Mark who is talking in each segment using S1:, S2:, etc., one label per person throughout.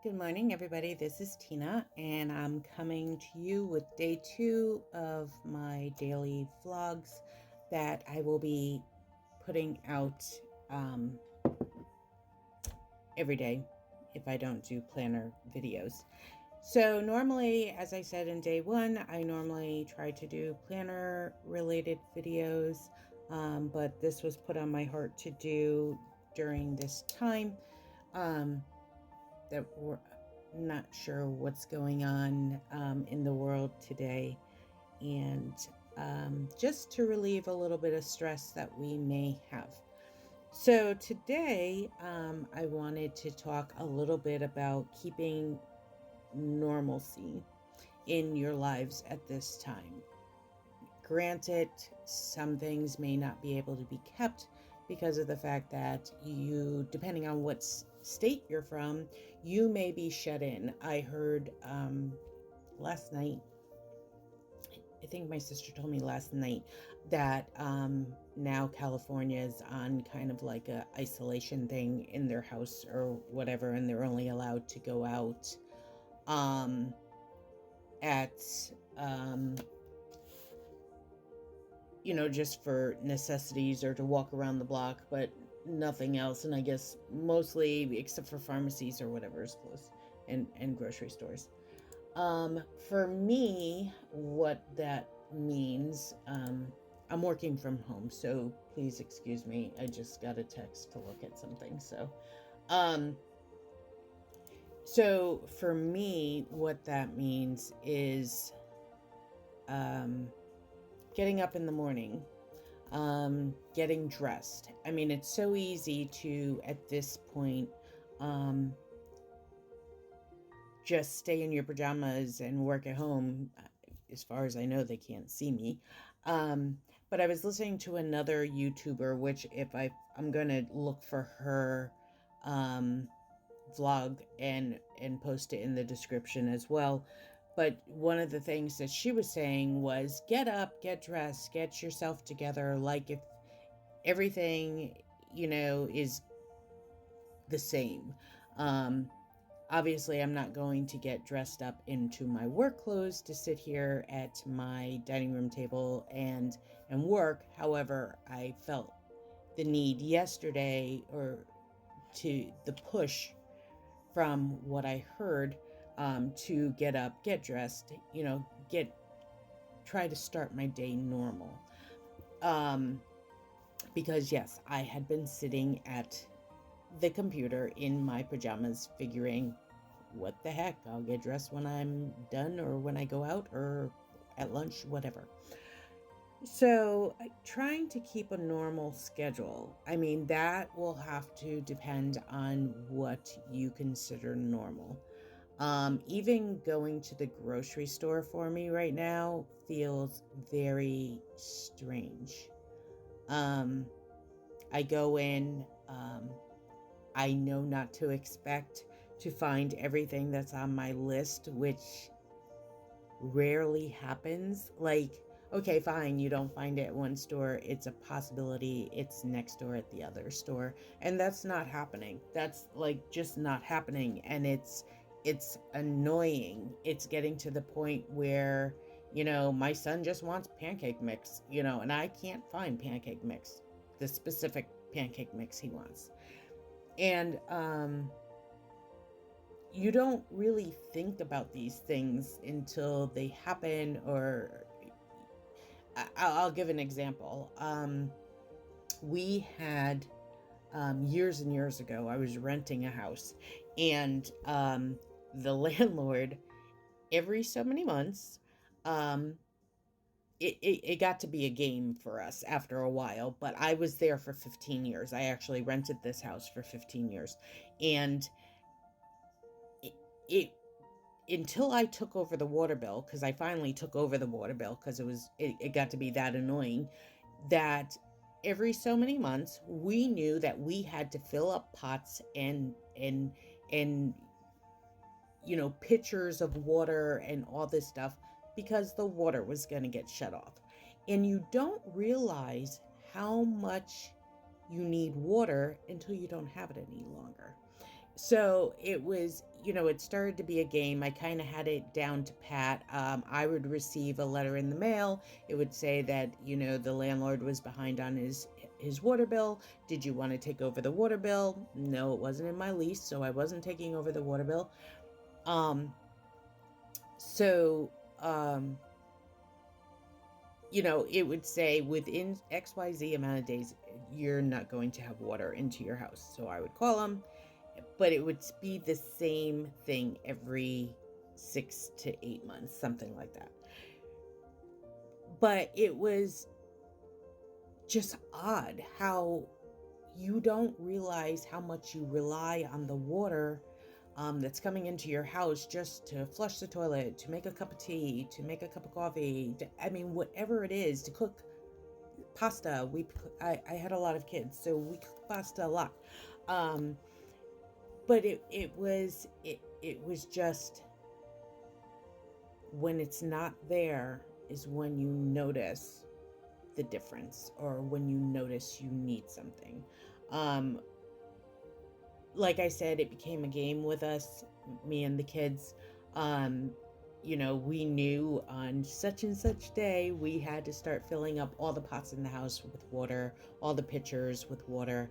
S1: Good morning, everybody. This is Tina, and I'm coming to you with day 2 of my daily vlogs that I will be putting out every day if I don't do planner videos. So normally, as I said in day 1, I normally try to do planner related videos, but this was put on my heart to do during this time. That we're not sure what's going on in the world today, and just to relieve a little bit of stress that we may have. So today I wanted to talk a little bit about keeping normalcy in your lives at this time. Granted, some things may not be able to be kept because of the fact that you, depending on what state you're from, you may be shut in. I heard last night, I think my sister told me last night that now California is on kind of like a isolation thing in their house or whatever, and they're only allowed to go out at just for necessities or to walk around the block, but nothing else. And I guess mostly, except for pharmacies or whatever is closed, and grocery stores. For me, what that means, I'm working from home, so please excuse me. I just got a text to look at something. So for me, what that means is, getting up in the morning, getting dressed. I mean, it's so easy to, at this point, just stay in your pajamas and work at home. As far as I know, they can't see me. But I was listening to another YouTuber, which if I'm going to look for her vlog and post it in the description as well. But one of the things that she was saying was, get up, get dressed, get yourself together. Like if everything, is the same. Obviously, I'm not going to get dressed up into my work clothes to sit here at my dining room table and work. However, I felt the need yesterday, or to the push from what I heard, to get up, get dressed, try to start my day normal. Because yes, I had been sitting at the computer in my pajamas figuring, what the heck, I'll get dressed when I'm done or when I go out or at lunch, whatever. So trying to keep a normal schedule, I mean, that will have to depend on what you consider normal. Even going to the grocery store for me right now feels very strange. I go in, I know not to expect to find everything that's on my list, which rarely happens. Like, okay, fine, you don't find it at one store, it's a possibility it's next door at the other store, and that's not happening. That's like just not happening, and it's annoying. It's getting to the point where, my son just wants pancake mix, and I can't find pancake mix, the specific pancake mix he wants. And you don't really think about these things until they happen. Or I'll give an example. We had, years and years ago, I was renting a house, and the landlord, every so many months, it got to be a game for us after a while. But I was there for 15 years. I actually rented this house for 15 years. And it until I took over the water bill, because I finally took over the water bill because it got to be that annoying, that every so many months we knew that we had to fill up pots and pitchers of water and all this stuff, because the water was going to get shut off. And you don't realize how much you need water until you don't have it any longer. So it was, it started to be a game. I kind of had it down to pat. I would receive a letter in the mail. It would say that, the landlord was behind on his water bill. Did you want to take over the water bill? No, it wasn't in my lease, so I wasn't taking over the water bill. Um, so, um, it would say within XYZ amount of days, you're not going to have water into your house. So I would call them, but it would be the same thing every 6 to 8 months, something like that. But it was just odd how you don't realize how much you rely on the water that's coming into your house just to flush the toilet, to make a cup of tea, to make a cup of coffee. Whatever it is, to cook pasta. I had a lot of kids, so we cooked pasta a lot. Um, but it was just, when it's not there is when you notice the difference, or when you notice you need something. Um, like I said, it became a game with us, me and the kids. Um, we knew on such and such day we had to start filling up all the pots in the house with water, all the pitchers with water,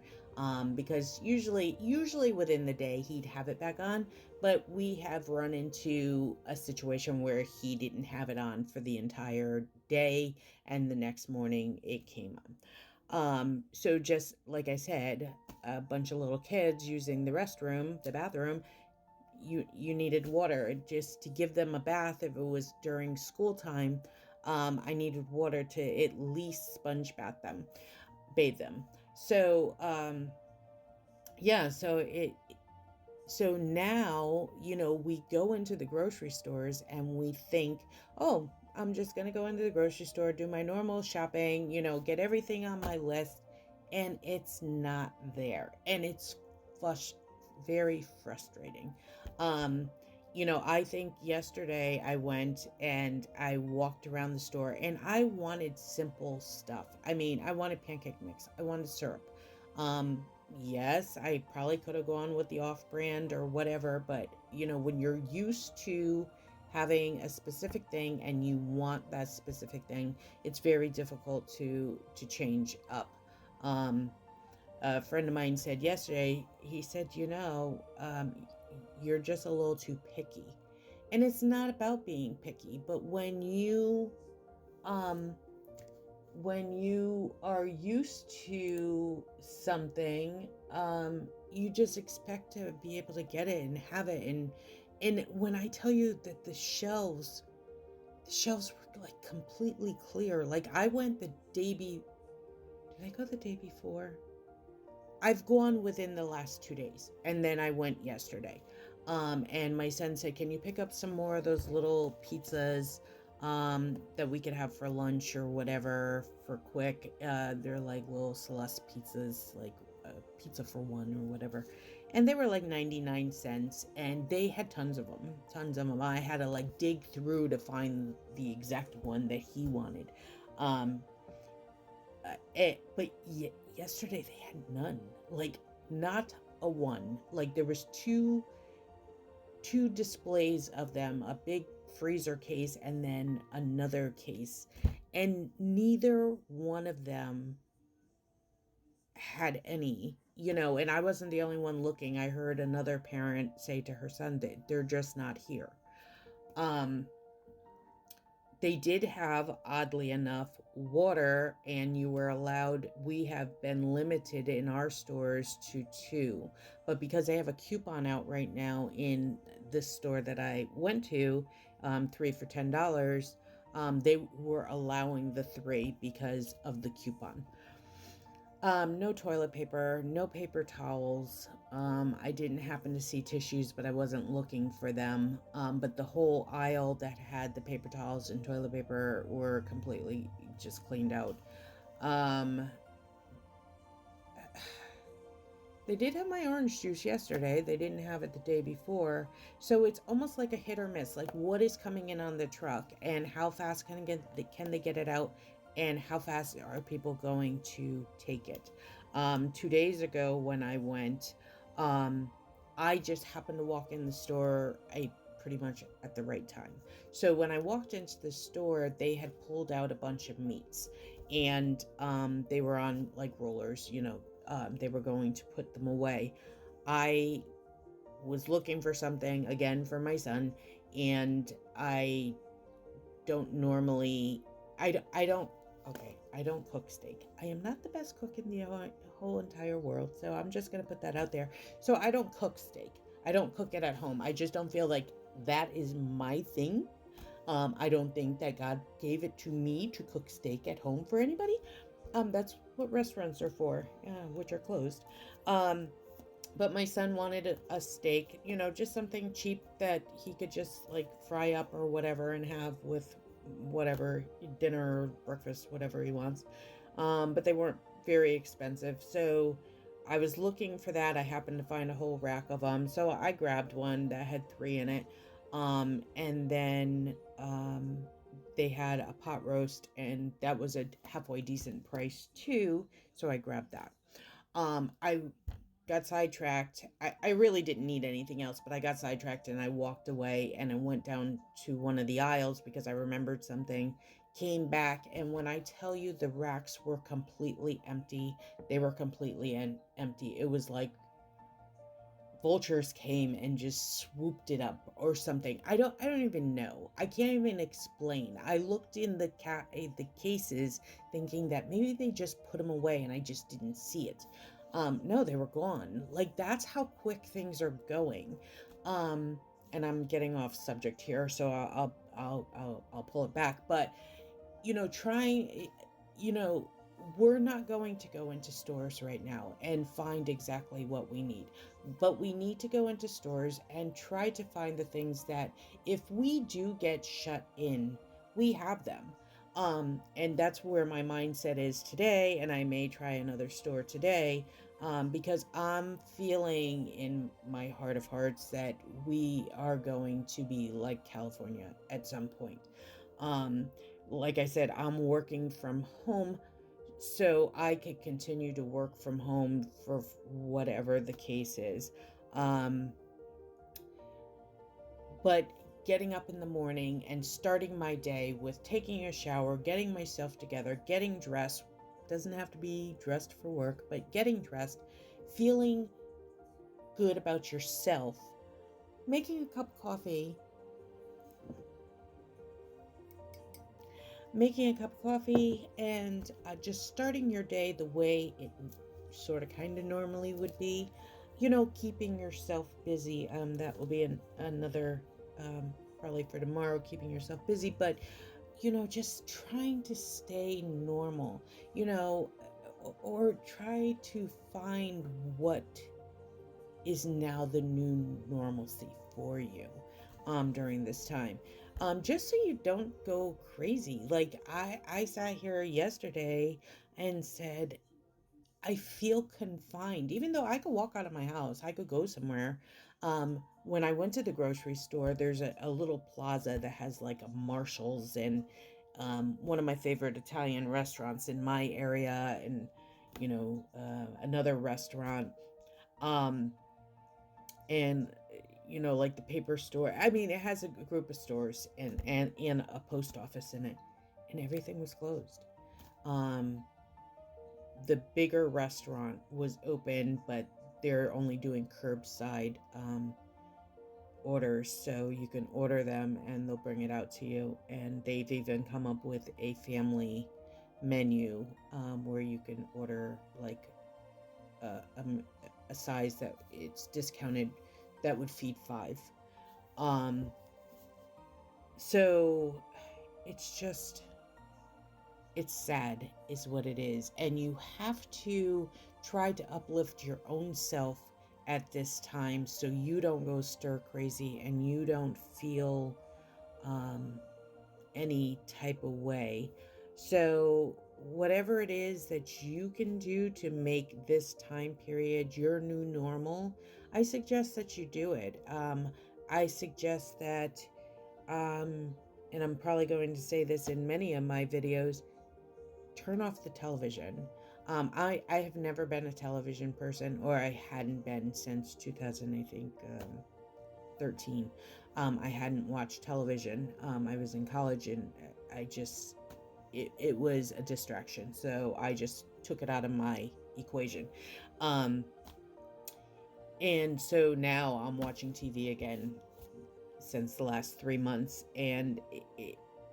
S1: because usually within the day he'd have it back on, but we have run into a situation where he didn't have it on for the entire day, and the next morning it came on. So just like I said, a bunch of little kids using the bathroom, you needed water just to give them a bath. If it was during school time, I needed water to at least sponge bathe them. So yeah, so now, we go into the grocery stores and we think, oh, I'm just going to go into the grocery store, do my normal shopping, get everything on my list. And it's not there. And it's very frustrating. Um, I think yesterday I went and I walked around the store and I wanted simple stuff. I wanted pancake mix, I wanted syrup. Um, yes, I probably could have gone with the off brand or whatever, but when you're used to having a specific thing and you want that specific thing, it's very difficult to change up. Um, a friend of mine said yesterday, he said, you're just a little too picky. And it's not about being picky, but um, when you are used to something, you just expect to be able to get it and have it. And when I tell you that the shelves were like completely clear. Like I went the did I go the day before? I've gone within the last 2 days, and then I went yesterday. And my son said, "Can you pick up some more of those little pizzas that we could have for lunch or whatever for quick?" They're like little Celeste pizzas, like pizza for one or whatever. And they were like 99 cents, and they had tons of them, tons of them. I had to like dig through to find the exact one that he wanted. Um, but yesterday they had none, like not a one. Like there was two displays of them, a big freezer case and then another case, and neither one of them had any, and I wasn't the only one looking. I heard another parent say to her son that they're just not here. um They did have, oddly enough, water, and we have been limited in our stores to two. But because they have a coupon out right now in this store that I went to, three for $10, they were allowing the three because of the coupon. No toilet paper, no paper towels. I didn't happen to see tissues, but I wasn't looking for them. But the whole aisle that had the paper towels and toilet paper were completely just cleaned out. Um, they did have my orange juice yesterday. They didn't have it the day before. So it's almost like a hit or miss. Like what is coming in on the truck and how fast can they get it out, and how fast are people going to take it? 2 days ago when I went, um, I just happened to walk in the store pretty much at the right time. So when I walked into the store, they had pulled out a bunch of meats, and they were on like rollers, they were going to put them away. I was looking for something again for my son, and I don't normally, I don't, okay, I don't cook steak. I am not the best cook in the whole entire world, so I'm just going to put that out there. So I don't cook steak. I don't cook it at home. I just don't feel like that is my thing. I don't think that God gave it to me to cook steak at home for anybody. That's what restaurants are for, which are closed. Um, but my son wanted a steak, just something cheap that he could just like fry up or whatever and have with whatever dinner or breakfast, whatever he wants. But they weren't very expensive. So I was looking for that. I happened to find a whole rack of them. So I grabbed one that had 3 in it. And then they had a pot roast, and that was a halfway decent price too. So I grabbed that. I got sidetracked. I really didn't need anything else, but I got sidetracked and I walked away and I went down to one of the aisles because I remembered something, came back, and when I tell you the racks were completely empty, they were completely empty. It was like vultures came and just swooped it up or something. I don't even know. I can't even explain. I looked in the cases thinking that maybe they just put them away and I just didn't see it. No, they were gone. Like, that's how quick things are going. And I'm getting off subject here, so I'll pull it back. But trying, you know, we're not going to go into stores right now and find exactly what we need, but we need to go into stores and try to find the things that if we do get shut in, we have them. And that's where my mindset is today. And I may try another store today, because I'm feeling in my heart of hearts that we are going to be like California at some point. Um, like I said, I'm working from home, so I could continue to work from home for whatever the case is. Um, but getting up in the morning and starting my day with taking a shower, getting myself together, getting dressed, doesn't have to be dressed for work, but getting dressed, feeling good about yourself, making a cup of coffee, and just starting your day the way it sort of kind of normally would be, keeping yourself busy. That will be another, probably for tomorrow, keeping yourself busy, but just trying to stay normal, or try to find what is now the new normalcy for you during this time, just so you don't go crazy. Like, I sat here yesterday and said, I feel confined, even though I could walk out of my house, I could go somewhere. When I went to the grocery store, there's a little plaza that has like a Marshall's and one of my favorite Italian restaurants in my area, and another restaurant. Um, and like the paper store. I mean, it has a group of stores and a post office in it, and everything was closed. um the bigger restaurant was open, but they're only doing curbside orders, so you can order them and they'll bring it out to you. And they've even come up with a family menu, where you can order like a, a, a size that it's discounted that would feed 5. Um, so it's just, it's sad, is what it is. And you have to try to uplift your own self at this time so you don't go stir crazy and you don't feel um, any type of way. So, whatever it is that you can do to make this time period your new normal, I suggest that you do it. I suggest that, and I'm probably going to say this in many of my videos, turn off the television. I have never been a television person, or I hadn't been since 2000, I think, 13. I hadn't watched television. I was in college, and it was a distraction. So I just took it out of my equation. Um, and so now I'm watching TV again since the last 3 months, and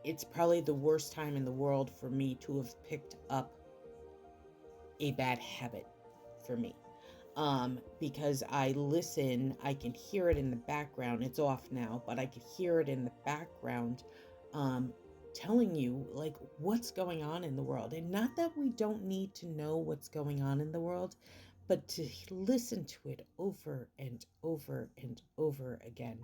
S1: it's probably the worst time in the world for me to have picked up a bad habit for me. Because I listen, I can hear it in the background. It's off now, but I could hear it in the background, um, telling you like what's going on in the world. And not that we don't need to know what's going on in the world, but to listen to it over and over and over again,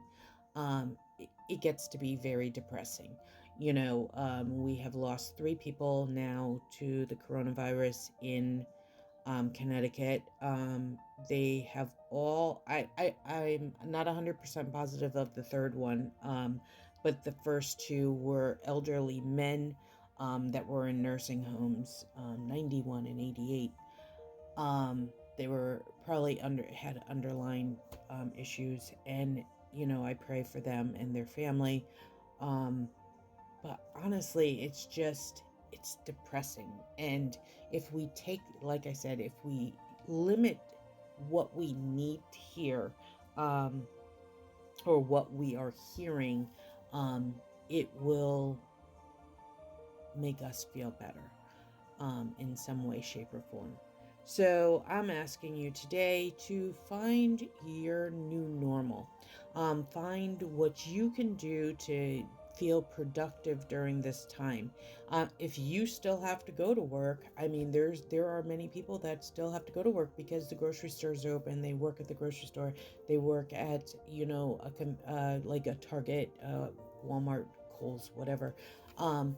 S1: it gets to be very depressing. We have lost 3 people now to the coronavirus in Connecticut. They have all, I'm not 100% positive of the third one, but the first 2 were elderly men that were in nursing homes, 91 and 88. They were probably had underlying issues, and I pray for them and their family. But honestly, it's depressing. And if we take, like I said, if we limit what we need to hear, um, or what we are hearing, it will make us feel better, in some way, shape, or form. So I'm asking you today to find your new normal. Find what you can do to feel productive during this time. If you still have to go to work, I mean, there are many people that still have to go to work because the grocery stores are open. They work at the grocery store. They work at like a Target, Walmart, Kohl's, whatever. And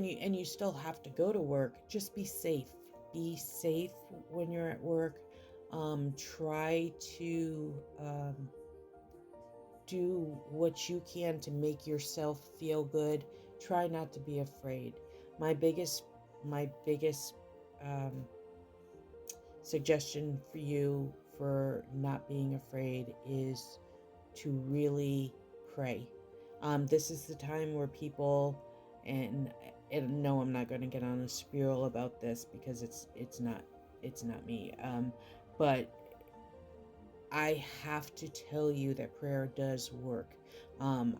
S1: you still have to go to work. Just be safe. Be safe when you're at work. Try to do what you can to make yourself feel good. Try not to be afraid. My biggest um, suggestion for you for not being afraid is to really pray. This is the time where people, and no, I'm not going to get on a spiel about this because it's not me. But I have to tell you that prayer does work. Um,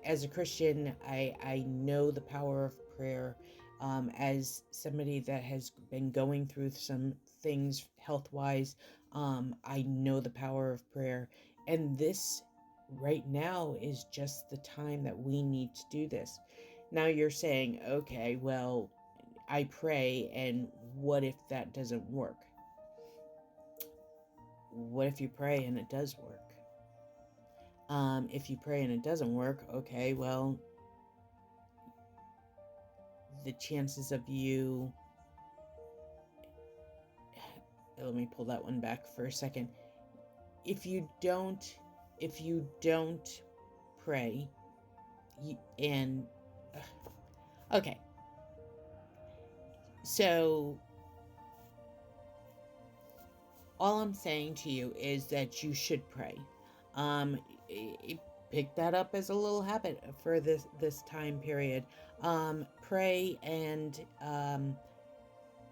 S1: as a Christian, I know the power of prayer. As somebody that has been going through some things health wise, I know the power of prayer. And this right now is just the time that we need to do this. Now you're saying, okay, well, I pray, and what if that doesn't work? What if you pray and it does work? If you pray and it doesn't work, okay, well, the chances of you, let me pull that one back for a second. If you don't pray, and okay, so all I'm saying to you is that you should pray. Um, Pick that up as a little habit for this time period. Pray, and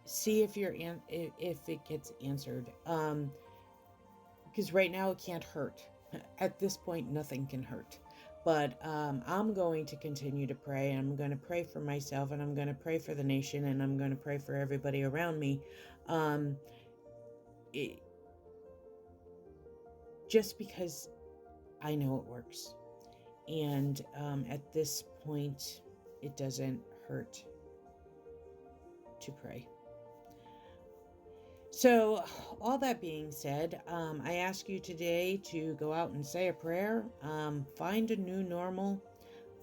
S1: see if if it gets answered. Because right now it can't hurt. At this point, nothing can hurt. But I'm going to continue to pray, and I'm going to pray for myself, and I'm going to pray for the nation, and I'm going to pray for everybody around me. Um, it, just because I know it works. And at this point, it doesn't hurt to pray. So, all that being said, I ask you today to go out and say a prayer. Find a new normal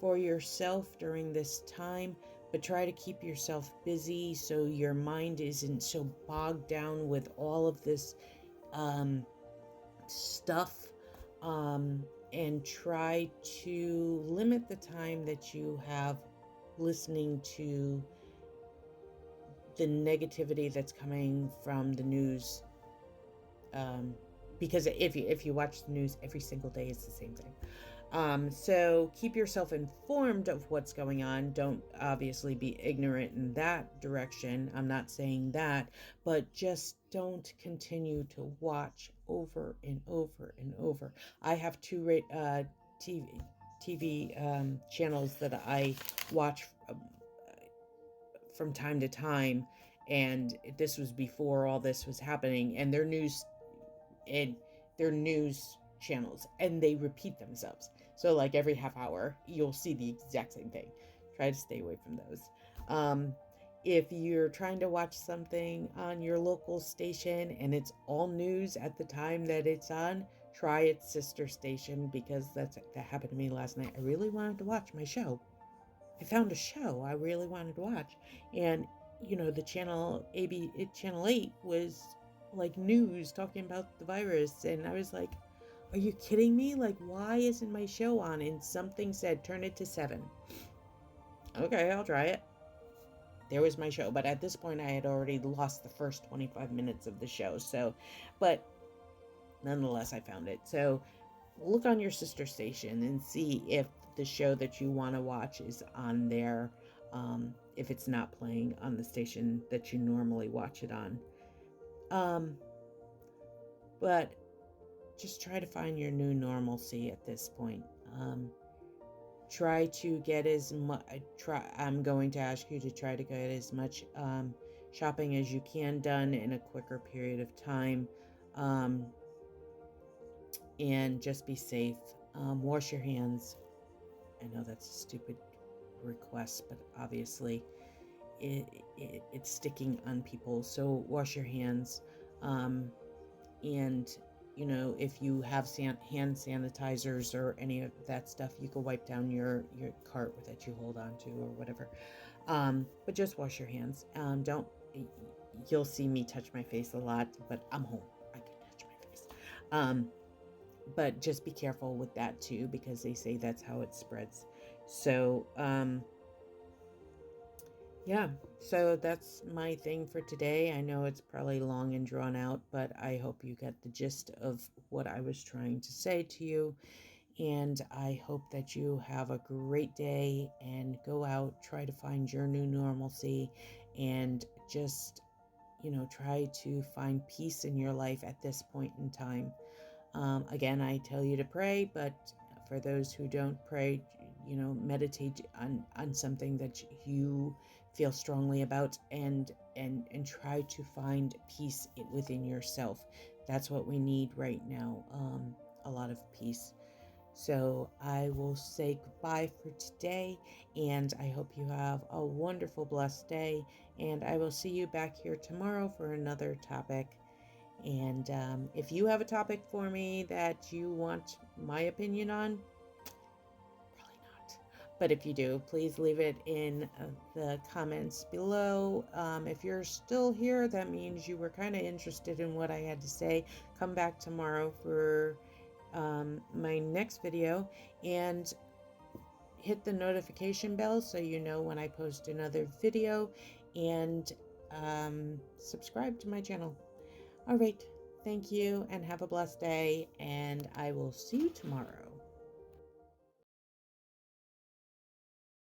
S1: for yourself during this time, but try to keep yourself busy so your mind isn't so bogged down with all of this stuff. And try to limit the time that you have listening to the negativity that's coming from the news. Because if you watch the news every single day, it's the same thing. So keep yourself informed of what's going on. Don't obviously be ignorant in that direction. I'm not saying that, but just don't continue to watch over and over and over. I have two TV channels that I watch from time to time, and this was before all this was happening, and their news channels, and they repeat themselves. So like every half hour, you'll see the exact same thing. Try to stay away from those. If you're trying to watch something on your local station and it's all news at the time that it's on, try its sister station, because that happened to me last night. I really wanted to watch my show. I found a show I really wanted to watch, and the channel 8 was like news talking about the virus, and I was like, are you kidding me? Like, why isn't my show on? And something said turn it to 7. Okay, I'll try it. There was my show, but at this point I had already lost the first 25 minutes of the show. So, but nonetheless, I found it. So look on your sister station and see if the show that you want to watch is on there, if it's not playing on the station that you normally watch it on. But just try to find your new normalcy at this point. Try to get as much. I'm going to ask you to try to get as much shopping as you can done in a quicker period of time, and just be safe. Wash your hands. I know that's a stupid request, but obviously it's sticking on people. So wash your hands, and if you have hand sanitizers or any of that stuff, you can wipe down your cart that you hold on to or whatever. But just wash your hands. You'll see me touch my face a lot, but I'm home. I can touch my face. But just be careful with that too, because they say that's how it spreads. So, yeah, so that's my thing for today. I know it's probably long and drawn out, but I hope you get the gist of what I was trying to say to you. And I hope that you have a great day and go out, try to find your new normalcy, and just, try to find peace in your life at this point in time. Again, I tell you to pray, but for those who don't pray, meditate on something that you feel strongly about, and try to find peace within yourself. That's what we need right now, a lot of peace. So I will say goodbye for today, and I hope you have a wonderful, blessed day, and I will see you back here tomorrow for another topic. And if you have a topic for me that you want my opinion on, probably not. But if you do, please leave it in the comments below. If you're still here, that means you were kind of interested in what I had to say. Come back tomorrow for my next video, and hit the notification bell so you know when I post another video, and subscribe to my channel. All right, thank you, and have a blessed day, and I will see you tomorrow.